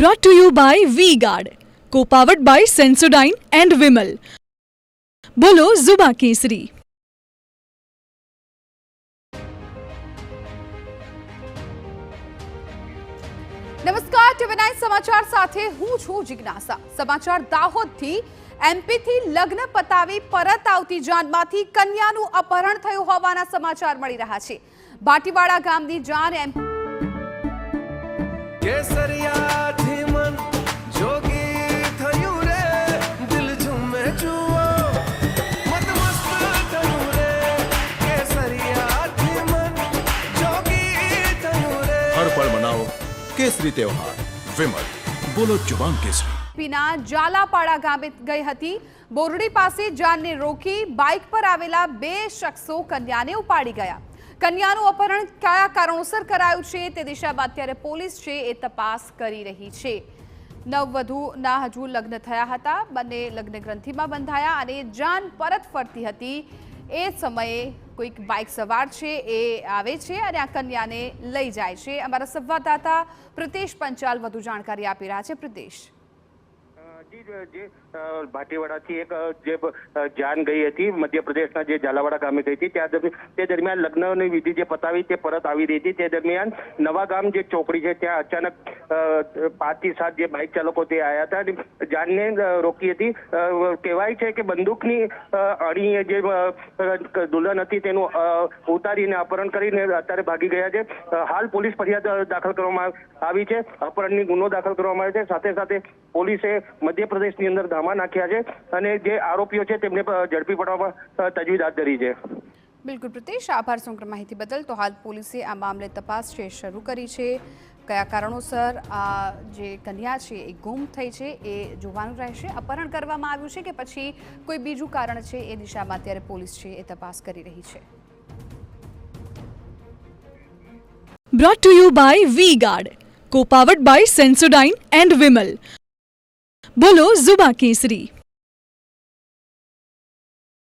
Brought to you by V-Guard, co-powered by Sensodyne and Vimal. બોલો ઝુબા કેસરી. નમસ્કાર, ટીવી9 સમાચાર સાથે હું છું જિજ્ઞાસા. સમાચાર દાહોદથી એમપીથી લગ્ન પતાવી પરત આવતી જાનમાંથી કન્યાનું અપહરણ થયું હોવાના સમાચાર મળી રહ્યા છે. ભાટીવાડા ગામની જાન કેસરિયાથી મન જોગી થયું રે, દિલ ઝૂમે જુઓ મત મસ્ત થયું રે. કેસરિયાથી મન જોગી થયું રે. હર પળ મનાવો કેસરી તહેવાર. વિમલ, બોલો જુબાન કેસરી. પીના જાલાપાડા ગામે ગઈ હતી. બોરડી પાસે જાનને રોકી બાઇક પર આવેલા બે શખ્સો કન્યાને ઉપાડી ગયા. કન્યાનું અપહરણ કયા કારણોસર કરાયું છે તે દિશામાં અત્યારે પોલીસ છે એ તપાસ કરી રહી છે. નવવધુના હજુ લગ્ન થયા હતા. બંને લગ્ન ગ્રંથિમાં બંધાયા અને જાન પરત ફરતી હતી. એ સમયે કોઈક બાઇક સવાર છે એ આવે છે અને આ કન્યાને લઈ જાય છે. અમારા સંવાદદાતા પ્રિતેશ પંચાલ વધુ જાણકારી આપી રહ્યા છે. પ્રિતેશ, જે ભાટીવાડાથી એક જે જાન ગઈ હતી મધ્યપ્રદેશના જે ઝાલાવાડા ગામે ગઈ હતી તે દરમિયાન લગ્નની વિધિ જે પતાવી તે પરત આવી રહી હતી. તે દરમિયાન નવા ગામ જે ચોકડી છે ત્યાં અચાનક 5 થી 7 જે બાઇક ચાલકો તે આવ્યા હતા અને જાનને રોકી હતી. કહેવાય છે કે બંદૂકની અણી જે દુલ્હન હતી તેનું ઉતારીને અપહરણ કરીને અત્યારે ભાગી ગયા છે. હાલ પોલીસ ફરિયાદ દાખલ કરવામાં આવી છે. અપહરણની ગુનો દાખલ કરવામાં આવ્યો છે. સાથે સાથે પોલીસે મધ્યપ્રદેશની અંદર ધામા નાખ્યા છે અને જે આરોપીઓ છે તેમને ઝડપી પાડવામાં તજવીજ હાથ ધરી છે. બિલકુલ પ્રિતેશ, આભાર સમગ્ર માહિતી બદલ. તો હાલ પોલીસે આ મામલે તપાસ છે શરૂ કરી છે. કયા કારણોસર આ જે કન્યા છે એ ગુમ થઈ છે એ જોવાનું રહેશે. અપહરણ કરવામાં આવ્યું છે કે પછી કોઈ બીજું કારણ છે એ દિશામાં અત્યારે પોલીસ છે એ તપાસ કરી રહી છે. Brought to you by V-Guard, co-powered by Sensodyne and Vimal. બોલો ઝુબા કેસરી.